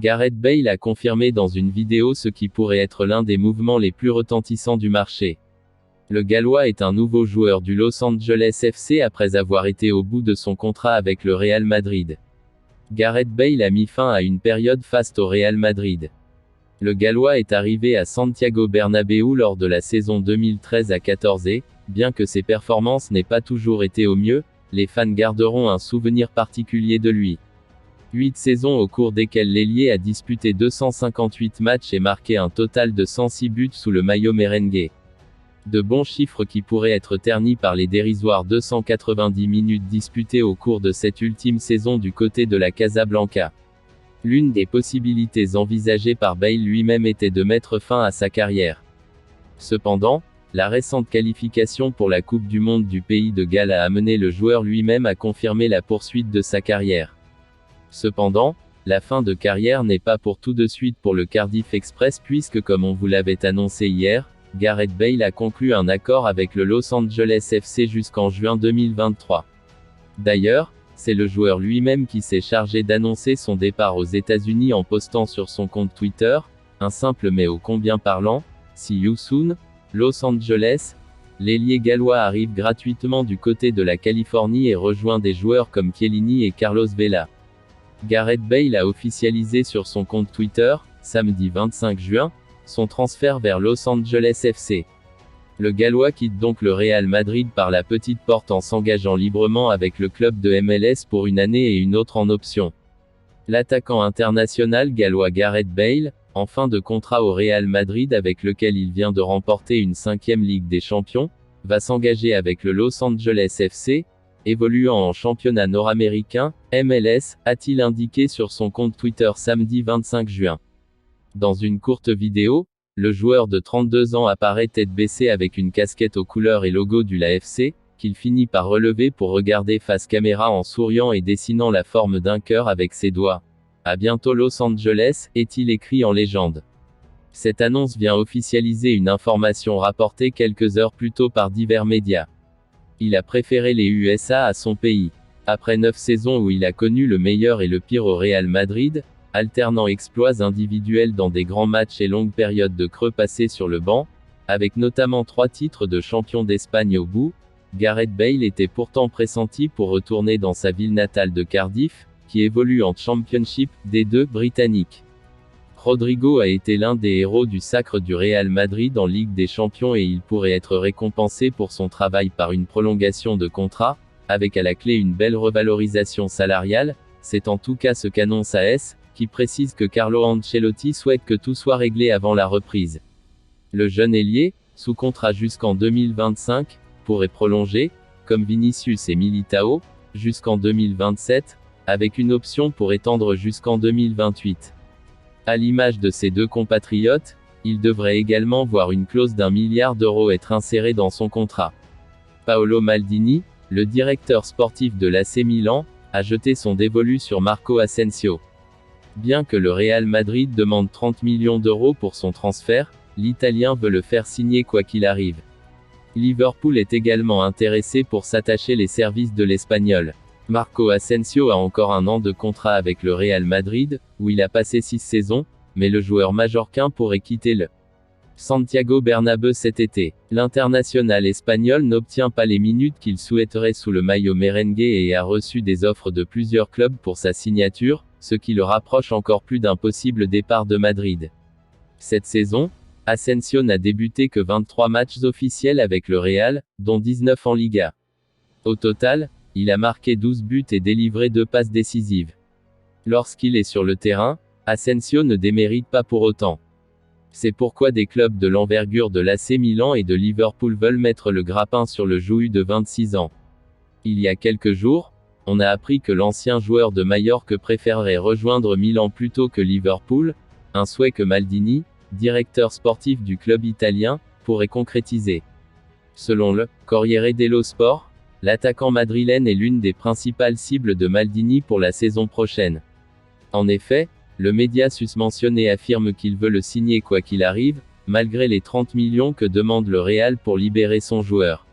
Gareth Bale a confirmé dans une vidéo ce qui pourrait être l'un des mouvements les plus retentissants du marché. Le Gallois est un nouveau joueur du Los Angeles FC après avoir été au bout de son contrat avec le Real Madrid. Gareth Bale a mis fin à une période faste au Real Madrid. Le Gallois est arrivé à Santiago Bernabéu lors de la saison 2013 à 14 et, bien que ses performances n'aient pas toujours été au mieux, les fans garderont un souvenir particulier de lui. 8 saisons au cours desquelles l'ailier a disputé 258 matchs et marqué un total de 106 buts sous le maillot merengue. De bons chiffres qui pourraient être ternis par les dérisoires 290 minutes disputées au cours de cette ultime saison du côté de la Casablanca. L'une des possibilités envisagées par Bale lui-même était de mettre fin à sa carrière. Cependant, la récente qualification pour la Coupe du Monde du pays de Galles a amené le joueur lui-même à confirmer la poursuite de sa carrière. Cependant, la fin de carrière n'est pas pour tout de suite pour le Cardiff Express puisque comme on vous l'avait annoncé hier, Gareth Bale a conclu un accord avec le Los Angeles FC jusqu'en juin 2023. D'ailleurs, c'est le joueur lui-même qui s'est chargé d'annoncer son départ aux États-Unis en postant sur son compte Twitter, un simple mais ô combien parlant, « See you soon, Los Angeles ». L'ailier gallois arrive gratuitement du côté de la Californie et rejoint des joueurs comme Chiellini et Carlos Vela. Gareth Bale a officialisé sur son compte Twitter, samedi 25 juin, son transfert vers Los Angeles FC. Le Gallois quitte donc le Real Madrid par la petite porte en s'engageant librement avec le club de MLS pour une année et une autre en option. L'attaquant international gallois Gareth Bale, en fin de contrat au Real Madrid avec lequel il vient de remporter une 5e Ligue des Champions, va s'engager avec le Los Angeles FC, évoluant en championnat nord-américain, MLS, a-t-il indiqué sur son compte Twitter samedi 25 juin. Dans une courte vidéo, le joueur de 32 ans apparaît tête baissée avec une casquette aux couleurs et logo du LAFC, qu'il finit par relever pour regarder face caméra en souriant et dessinant la forme d'un cœur avec ses doigts. À bientôt Los Angeles, est-il écrit en légende. Cette annonce vient officialiser une information rapportée quelques heures plus tôt par divers médias. Il a préféré les USA à son pays. Après 9 saisons où il a connu le meilleur et le pire au Real Madrid, alternant exploits individuels dans des grands matchs et longues périodes de creux passés sur le banc, avec notamment 3 titres de champion d'Espagne au bout, Gareth Bale était pourtant pressenti pour retourner dans sa ville natale de Cardiff, qui évolue en Championship D2 britannique. Rodrigo a été l'un des héros du sacre du Real Madrid en Ligue des Champions et il pourrait être récompensé pour son travail par une prolongation de contrat, avec à la clé une belle revalorisation salariale, c'est en tout cas ce qu'annonce AS, qui précise que Carlo Ancelotti souhaite que tout soit réglé avant la reprise. Le jeune ailier, sous contrat jusqu'en 2025, pourrait prolonger, comme Vinicius et Militao, jusqu'en 2027, avec une option pour étendre jusqu'en 2028. À l'image de ses deux compatriotes, il devrait également voir une clause d'1 milliard d'euros être insérée dans son contrat. Paolo Maldini, le directeur sportif de l'AC Milan, a jeté son dévolu sur Marco Asensio. Bien que le Real Madrid demande 30 millions d'euros pour son transfert, l'Italien veut le faire signer quoi qu'il arrive. Liverpool est également intéressé pour s'attacher les services de l'Espagnol. Marco Asensio a encore 1 an de contrat avec le Real Madrid, où il a passé 6 saisons, mais le joueur majorquin pourrait quitter le Santiago Bernabéu cet été. L'international espagnol n'obtient pas les minutes qu'il souhaiterait sous le maillot merengue et a reçu des offres de plusieurs clubs pour sa signature, ce qui le rapproche encore plus d'un possible départ de Madrid. Cette saison, Asensio n'a débuté que 23 matchs officiels avec le Real, dont 19 en Liga. Au total, il a marqué 12 buts et délivré 2 passes décisives. Lorsqu'il est sur le terrain, Asensio ne démérite pas pour autant. C'est pourquoi des clubs de l'envergure de l'AC Milan et de Liverpool veulent mettre le grappin sur le joueur de 26 ans. Il y a quelques jours, on a appris que l'ancien joueur de Majorque préférerait rejoindre Milan plutôt que Liverpool, un souhait que Maldini, directeur sportif du club italien, pourrait concrétiser. Selon le Corriere dello Sport, l'attaquant madrilène est l'une des principales cibles de Maldini pour la saison prochaine. En effet, le média susmentionné affirme qu'il veut le signer quoi qu'il arrive, malgré les 30 millions que demande le Real pour libérer son joueur.